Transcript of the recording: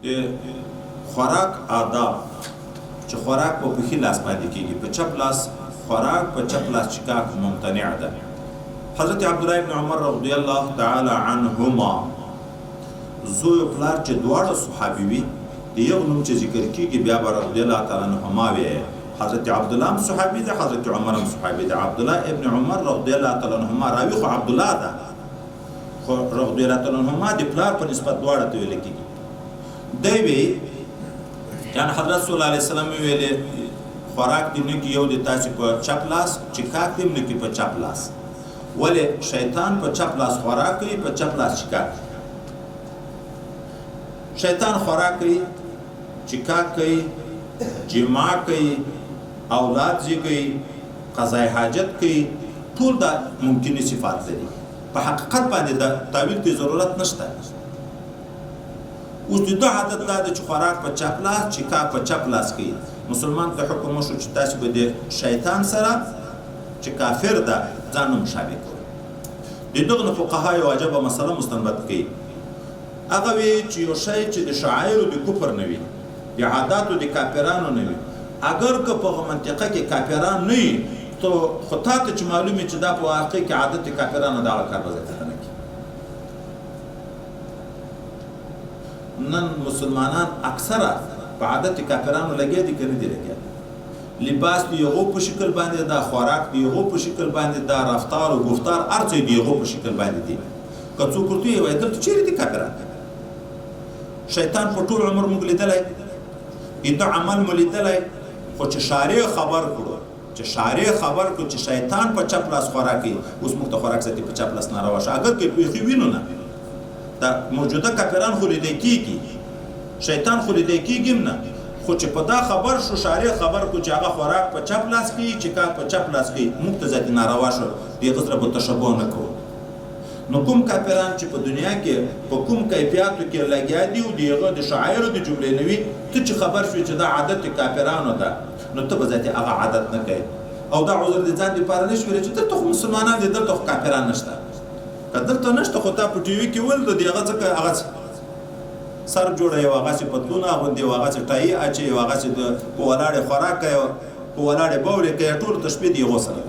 د خوراک آداب چې خوراک په پښې لاس باندې کېږي، په چپ لاس خوراک، په چپ لاس چکاک ممتنع ده. حضرت عبدالله ابن عمر رضی الله تعالی عنهما زوی او پلار چې دواړه صحابي وي، د یو نوم چې ذکر کېږي بیا به رضی الله تعالی عنهما وي. حضرت عبدالله هم صحابي ده، حضرت عمر هم صحابي ده. عبدالله ابن عمر رضی الله تعالی عنهما راوي خو عبدالله ده، خو رضی الله تعالی عنهما د پلار په نسبت دواړه ته ویل کېږي. دی وی یعنی حضرت صلی الله علیه وسلم ویلې خوراک دې نه کې یو د تاسې په چپ لاس، چکاک دې نه کې په چپ لاس. ولې شیطان په چپ لاس خوراک کوي، په چپ لاس چکاک. شیطان خوراک کوي، چکاک کوي، جماع کوي، اولاد زیږوي، قضای حاجت کوي، ټول دا ممکنه صفات لري. په حقیقت باندې د تعویل ته ضرورت نشته. اوس د ده عادت دا ده چې خوراک په چپ لاس، چکاک په چپ لاس کوي. مسلمان ته حکم وشو چې تاسې به د شیطان سره چې کافر ده ځان مشابه کوي. د دغه نه فقها یو عجبه مسله مستنبط کوي. هغه وی چې یو شی چې د شعایرو د کفر نه وي، د عاداتو د کافرانو نه وي، اگر که په منطقه کې کافران نه وي، تو خو تا ته چې معلومي چې دا په واقع کې عادت کافرانو دغه کار به ځکه نه کوي. نن مسلمانان اکثره په عادت کافرانو لګیا دي که نه دي لګیا؟ لباس د یغو په شکل باندې دا، خوراک د یغو په شکل باندې دا، رفتار او گفتار هر څه د یغو په شکل باندې دي. که څوک ورته ووایي دلته چیرې دي کافران؟ شیطان په ټول عمر موږ لیدلی، د عمل مو لیدلی، خو چې شارع خبر کړو، چې شارع خبر کړو چې شیطان په چپ لاس خوراک کوي، اوس موږ ته خوراک ساتي په چپ لاس ناروا شه. اگر که بیخي وینو نه دا موجوده کافران خو لیدی کېږي، شیطان خو لیدی کېږي نه، خو چې په دا خبر شو، شارع خبر کړو چې هغه خوراک په چپ لاس کوي، چکاک په چپ لاس کوي، موږ ته ذاتي ناروا شو، دغه سره به تشبه نه کوو. نو کوم کافران چې په دنیا کې په کوم کیفیاتو کې لګیا دي او دغه د شاعرو د جملې نه وي، ته چې خبر شوې چې دا عادت کافرانو ده، نو ته به ذاتي هغه عادت نه کوې او دا عذر د ځان دپاره نه شي ویلی چې دلته خو مسلمانان دي، دلته خو کافران نشته. که دلته نشته خو تا په ټي وي کې ولده د هغه څخه هغسې سر جوړوي او هغسې پتلون اغوندي او هغسې ټایي اچوي او هغسې په ولاړې خوراک کوي، په ولاړې بولې کوي، ټول ته شپې د هغو سره